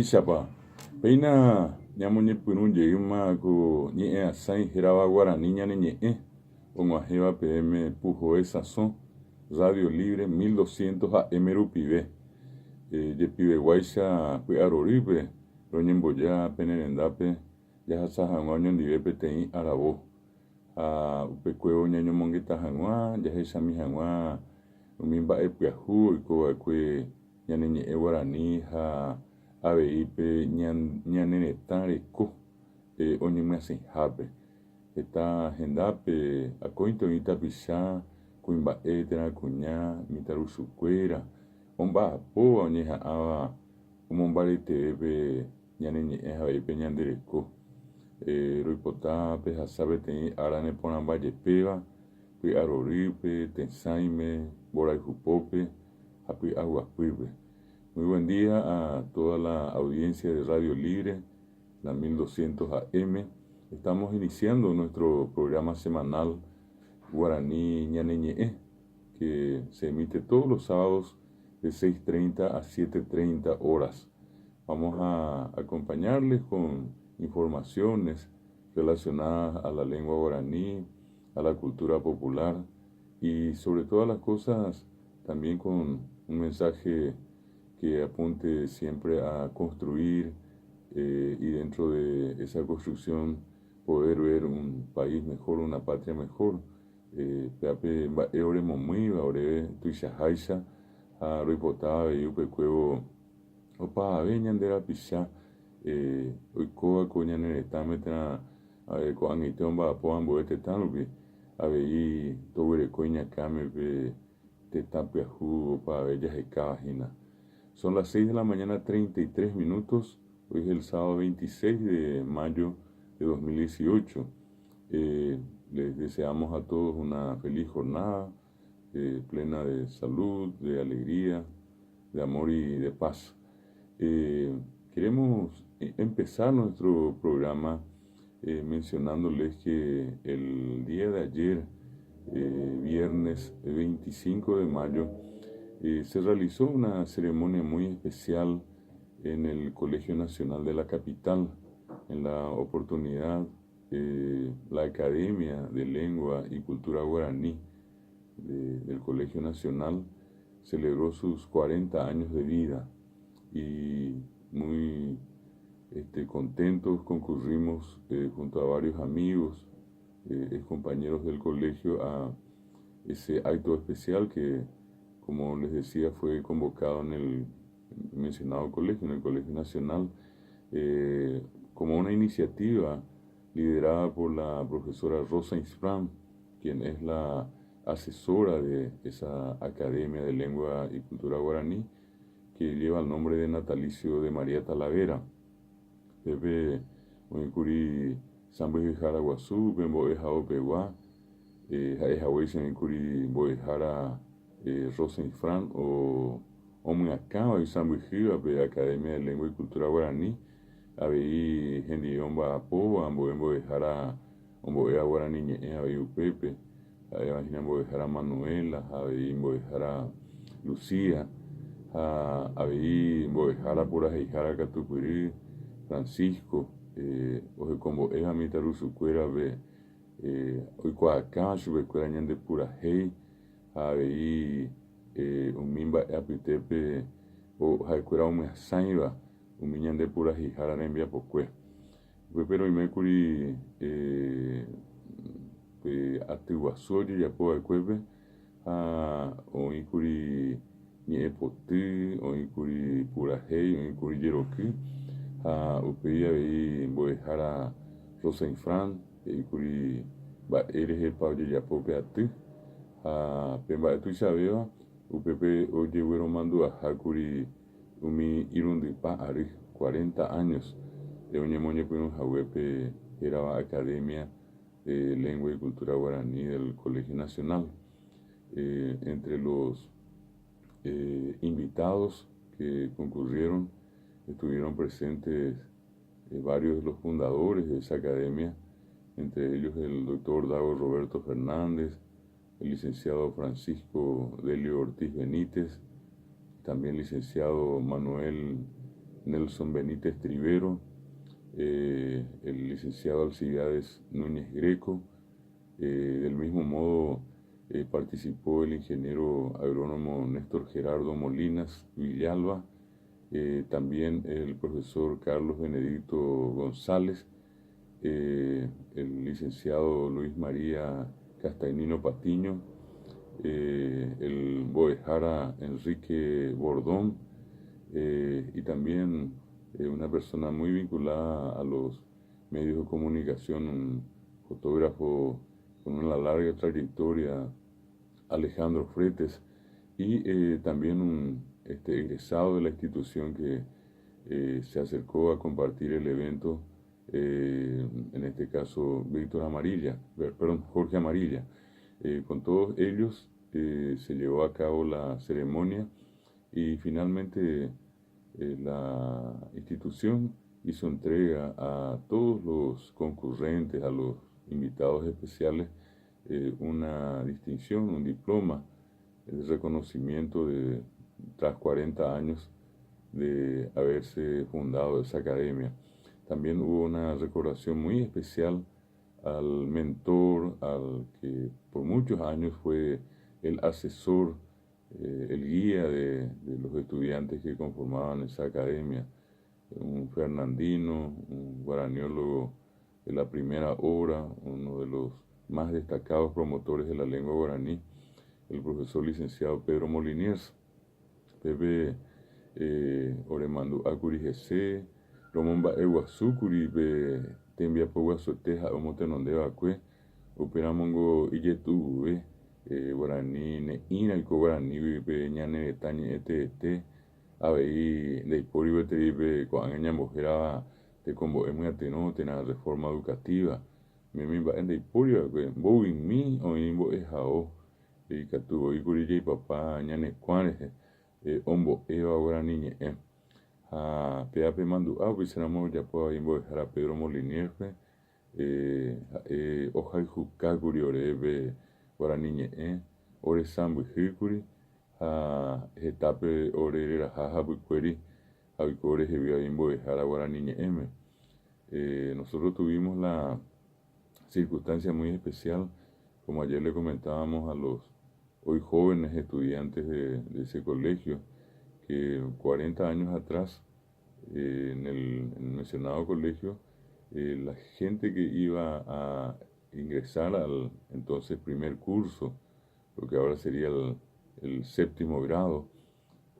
Chapa. Peina ñamoñe punun yeima ko ñe asai heraba guaraní ñane ñe onguajeva PM Pujoe Sazón Radio Libre 1200 AM rupive yepive guaicha py'arorýpe roñemboja penerendápe jahasa hag̃ua oñondive peteĩ aravo ha upekuévo ñañomongeta hag̃ua jahechami hag̃ua umi mba'epyahu oikova'ekue ñane ñe'ẽ Guarani ha aveípe ñane retã reko oñemyasẽhápe heta hendápe akóinte oĩ tapicha kuimba'e térã mitãruchukuéra omba'apóva oñeha'ãva omombaretevépe ñane ñe'ẽ ha aveípe ñande reko roipota pehasa peteĩ ára neporãmbajepéva py'arorýpe tesãime mborayhupópe ha py'aguapýpe. Muy buen día a toda la audiencia de Radio Libre, la 1200 AM. Estamos iniciando nuestro programa semanal Guaraní Ñane Ñe'ẽ, que se emite todos los sábados de 6:30 a 7:30 horas. Vamos a acompañarles con informaciones relacionadas a la lengua guaraní, a la cultura popular y sobre todas las cosas también con un mensaje que apunte siempre a construir y dentro de esa construcción poder ver un país mejor, una patria mejor. Peape mba'e momýiva ore tuichaháicha ha roipotávai upekuévo opavave ñande rapicha oikóvako ñane retãme térã ko'ag̃aite omba'apo ambue tetã rupi avei toguerekói ñakämepe tetã pyahu opavave jahekávahína. Son las 6 de la mañana, 33 minutos. Hoy es el sábado 26 de mayo de 2018. Les deseamos a todos una feliz jornada, plena de salud, de alegría, de amor y de paz. Queremos empezar nuestro programa mencionándoles que el día de ayer, viernes 25 de mayo, se realizó una ceremonia muy especial en el Colegio Nacional de la capital. En la oportunidad, la Academia de Lengua y Cultura Guaraní del Colegio Nacional celebró sus 40 años de vida y muy contentos concurrimos junto a varios amigos, compañeros del colegio, a ese acto especial que, como les decía, fue convocado en el mencionado colegio, en el Colegio Nacional, como una iniciativa liderada por la profesora Rosa Insfrán, quien es la asesora de esa Academia de Lengua y Cultura Guaraní, que lleva el nombre de natalicio de María Talavera. Pepe oikuri Sambuejara Guazú, Bemboeja Opegua, Jaejahueisen oikuri Boejara Rosa Insfrán o Omuacaba y Sambuejiva de Academia de Lengua y Cultura Guaraní, Abei Gendiomba Apo, Amboejara Omboea Guaraní Ñe'ẽ, Abei Upepe, Imagina Boejara Manuela, Abei Boejara Lucía, Abei Boejara Purajeijara Catupiri, Francisco, Ojekomboeja Mitaruchukuéra be oikuaaka chupekuéra ñande purahéi, avei umi mba'e apytépe ha'ekuéra omyasãiva umi ñande purahéihára rembiapokue. Upépe roimékuri aty guasu ojejapova'ekuépe ha oĩkuri ñe'ẽ poty, oĩkuri purahéi, oĩkuri jeroky ha upéi avei Mbo'ehára Rosa Insfrán eikuri mba'e rehepa ojejapópe aty ha pe mba'e tuichavéva upépe ojegueromanduahákuri umi irundypa ary 40 años de oñemoñepyrũhaguépe hérava Academia de Lengua y Cultura Guaraní del Colegio Nacional. Entre los invitados que concurrieron estuvieron presentes varios de los fundadores de esa academia, entre ellos el doctor Dago Roberto Fernández, el licenciado Francisco Delio Ortiz Benítez, también licenciado Manuel Nelson Benítez Trivero, el licenciado Alcibiades Núñez Greco. Del mismo modo participó el ingeniero agrónomo Néstor Gerardo Molinas Villalba, también el profesor Carlos Benedicto González, el licenciado Luis María Castagnino Patiño, el Boejara Enrique Bordón, y también una persona muy vinculada a los medios de comunicación, un fotógrafo con una larga trayectoria, Alejandro Fretes, y también un egresado de la institución que se acercó a compartir el evento, en este caso Jorge Amarilla. Con todos ellos se llevó a cabo la ceremonia y finalmente la institución hizo entrega a todos los concurrentes, a los invitados especiales, una distinción, un diploma de reconocimiento tras 40 años de haberse fundado esa academia. También hubo una recordación muy especial al mentor, al que por muchos años fue el asesor, el guía de los estudiantes que conformaban esa academia, un fernandino, un guaraniólogo de la primera hora, uno de los más destacados promotores de la lengua guaraní, el profesor licenciado Pedro Moliniers. Pepe Oremandu Akuri Gese, Romomba Eguazúcuri, Tembia Poguazoteja, Omotenondeva Cue, Operamongo Illetu, Guaraní, Neina, el Guaraní, Ñane de Tañi, Abei, de Ipori, Beteribe, Coangaña Mojera, te combo muy ateno, tena reforma educativa, me va en de Ipori, Bowing mi, o Imbo Ejao, y Catubo, Icurilla y Papá, Ñane Cuanes, Ombo Eva Guaraní, Peape Mandu, Piséramos ya puedo dejar a Pedro Molinier, Ojai Jukaguri, Orebe Guaraní, Ore Sambu Hikuri, Etape Ore Jaja Buqueri, Abicore Jebia Imbo dejar a Guaraní, nosotros tuvimos la circunstancia muy especial, como ayer le comentábamos a los hoy jóvenes estudiantes de ese colegio, que 40 años atrás, en el mencionado colegio, la gente que iba a ingresar al entonces primer curso, lo que ahora sería el séptimo grado,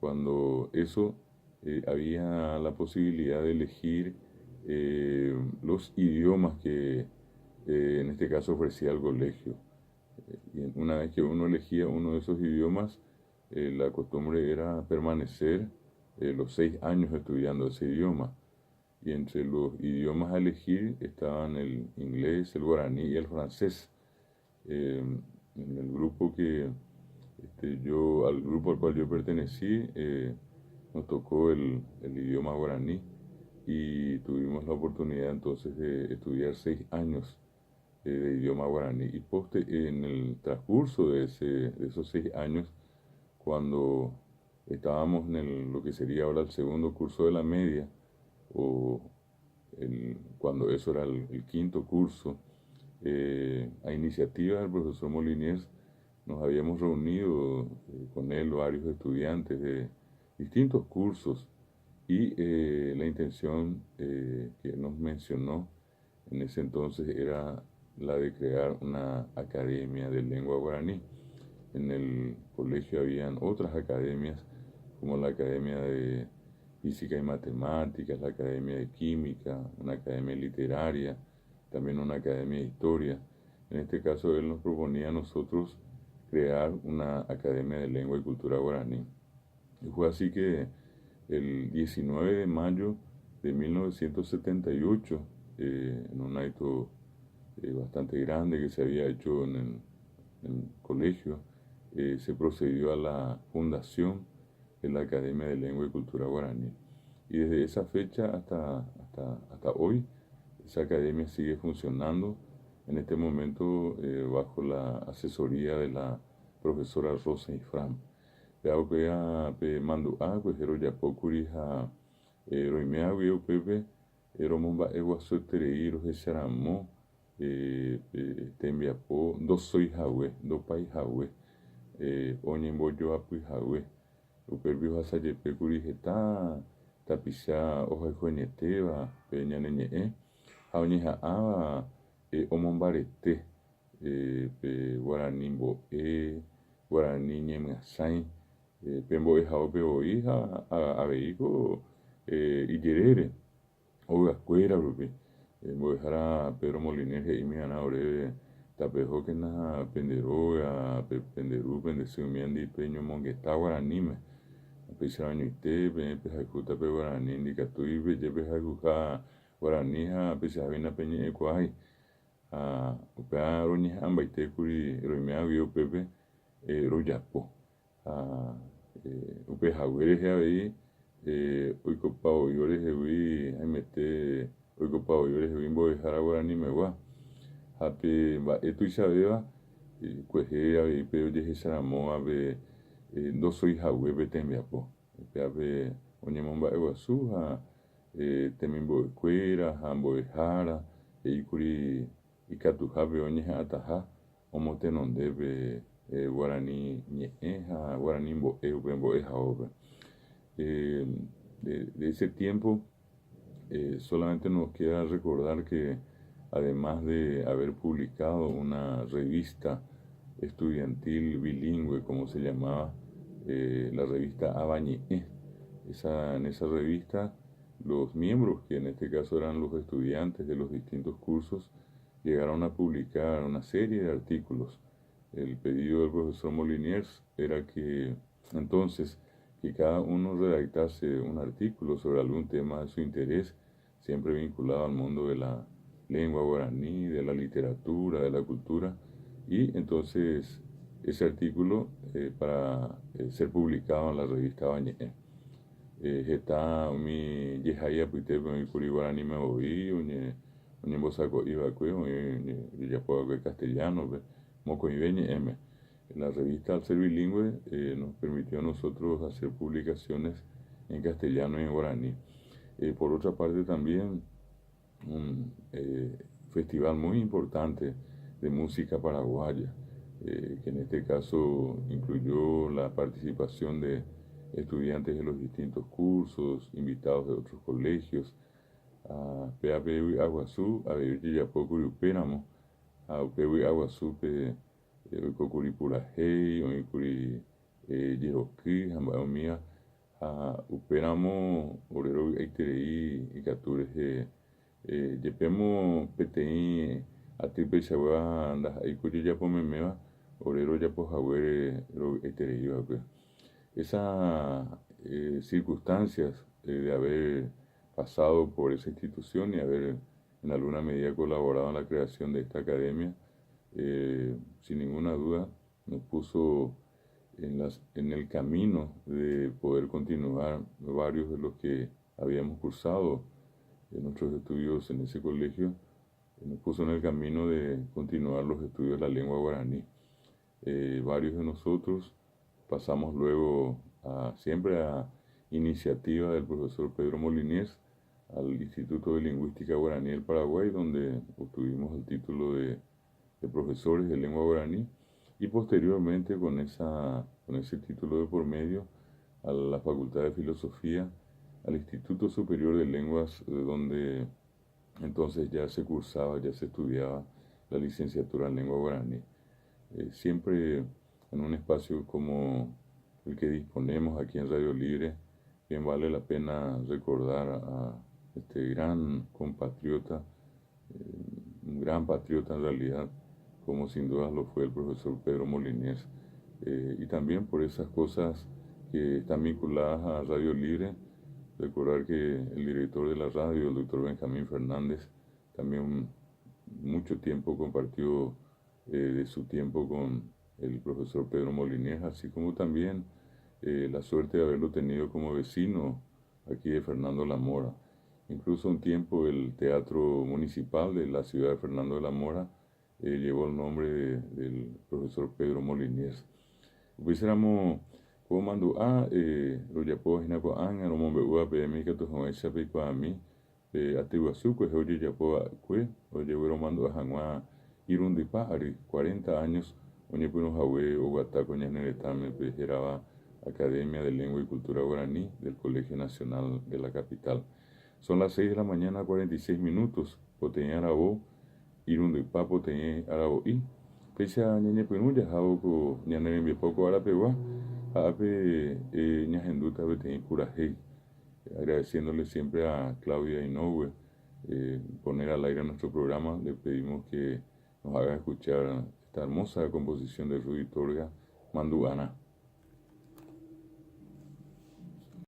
cuando eso había la posibilidad de elegir los idiomas que en este caso ofrecía el colegio. Y una vez que uno elegía uno de esos idiomas, la costumbre era permanecer los 6 años estudiando ese idioma. Y entre los idiomas a elegir estaban el inglés, el guaraní y el francés. En el grupo al grupo al cual yo pertenecí, nos tocó el idioma guaraní y tuvimos la oportunidad entonces de estudiar 6 años de idioma guaraní. Y en el transcurso de esos 6 años, cuando estábamos en lo que sería ahora el segundo curso de la media, o cuando eso era el quinto curso, a iniciativa del profesor Moliniers, nos habíamos reunido con él varios estudiantes de distintos cursos y la intención que nos mencionó en ese entonces era la de crear una academia de lengua guaraní. En el colegio habían otras academias, como la Academia de Física y Matemáticas, la Academia de Química, una academia literaria, también una academia de Historia. En este caso, él nos proponía a nosotros crear una academia de lengua y cultura guaraní. Y fue así que el 19 de mayo de 1978, en un acto bastante grande que se había hecho en el colegio, se procedió a la fundación de la Academia de Lengua y Cultura Guaraní. Y desde esa fecha hasta hoy, esa academia sigue funcionando, en este momento bajo la asesoría de la profesora Rosa Ifram. Pea pea pe mandu agua hero ya pokuri ha roimea wio pepe romomba ewa soterei ro hesaramo tembiapo do soy hawe do pai hawe onyemboyo apui hawe upervio hasayepe kuri heta tapisha hoja joñeteva pe ñaneñe'ẽ ha oñeha'ãva omombarete pe Guarani mbo'e Guarani ñemyasãi pe mbo'ehaópe voi ha aveiko ijerére ovy'akuéra rupi mbo'ehára Pedro Moliner he'ími g̃uarã oréve tapejókena penderóga penderu pendesymiandi pe ñomongeta Guaraníme péicha oñoite peẽpe hayhúta pe Guarani ndikatúi pejépe hayhuka Guarani ha peichavéna peñe'ẽkuaái ha upéva roñeha'ãmbaitékuri roime'ãgui upépe rojapo ha upehague rehe avei oikopavoi orehegui aimete oikopavoi orehegui mbo'ehára Guaranimegua ha pe mba'e tuichavéva kuehe avei pe ojehecharamóvape ndosoihaguépe tembiapo upéape oñemomba'eguasu ha temimbo'ekuéra ha mbo'ehára eíkuri ikatuhápe oñeha'ãtaha omotenondépe Guarani ñe'ẽ ha Guarani mbo'e upe mbo'ehaópe. De ese tiempo solamente nos queda recordar que además de haber publicado una revista estudiantil bilingüe, como se llamaba, la revista Abañe'ẽ, en esa revista los miembros, que en este caso eran los estudiantes de los distintos cursos, llegaron a publicar una serie de artículos. El pedido del profesor Moliniers era que entonces que cada uno redactase un artículo sobre algún tema de su interés, siempre vinculado al mundo de la lengua guaraní, de la literatura, de la cultura, y entonces ese artículo para ser publicado en la revista Abañe'ẽ. Está mi yehaya puitepe mi kuri Guarani me oí, oñe bosaco iba que oñe ya puedo castellano, mocoibeñe m. La revista al ser bilingüe nos permitió a nosotros hacer publicaciones en castellano y en guaraní. Por otra parte también un festival muy importante de música paraguaya, que en este caso incluyó la participación de estudiantes de los distintos cursos, invitados de otros colegios, a Peapewi Aguazú, a Beirti Yapocuri Upéramo, a Upewi Aguazú, Oikokuri Purajei, Oikuri Yeroquí, Jambaomía, a Upéramo, Orero Eiterei, Icatures, Yepemo Peteí, a Tripe Chagua, Aikuri Yapomemeva, Orero Yapojahuere, Eiterei, esas circunstancias de haber pasado por esa institución y haber en alguna medida colaborado en la creación de esta academia, sin ninguna duda nos puso en el camino de poder continuar varios de los que habíamos cursado en nuestros estudios en ese colegio, nos puso en el camino de continuar los estudios de la lengua guaraní. Varios de nosotros pasamos luego siempre a iniciativa del profesor Pedro Moliniers al Instituto de Lingüística Guaraní del Paraguay, donde obtuvimos el título de profesores de lengua guaraní, y posteriormente con ese título de por medio a la Facultad de Filosofía, al Instituto Superior de Lenguas, donde entonces ya se cursaba, ya se estudiaba la licenciatura en lengua guaraní. Siempre en un espacio como el que disponemos aquí en Radio Libre, bien vale la pena recordar a este gran compatriota, un gran patriota en realidad, como sin duda lo fue el profesor Pedro Moliniers, y también por esas cosas que están vinculadas a Radio Libre. Recordar que el director de la radio, el doctor Benjamín Fernández, también mucho tiempo compartió de su tiempo con el profesor Pedro Moliniers, así como también la suerte de haberlo tenido como vecino aquí de Fernando la Mora. Incluso un tiempo el Teatro Municipal de la ciudad de Fernando de la Mora llevó el nombre del profesor Pedro Moliniers. Pudiéramos puedo mandar lo ya puedo imaginar con anga no me voy a pedir que tu joven se pico a mí a ti guasu que hoy ya puedo que oye voy a mandar a Hanua irundi pari 40 años oye pues nos hawe o guata con ya neretame pejera Academia de Lengua y Cultura Guaraní del Colegio Nacional de la Capital. Son las 6 de la mañana, 46 minutos. Potené arabo, irundo papo potené arabo y. Pese a ñañe penuya, jabo ko ñanere mi poco arapewa, ape ñajenduta beteñi curajei. Agradeciéndole siempre a Claudia Inoue poner al aire nuestro programa, le pedimos que nos haga escuchar esta hermosa composición de Rudy Torga, Manduana.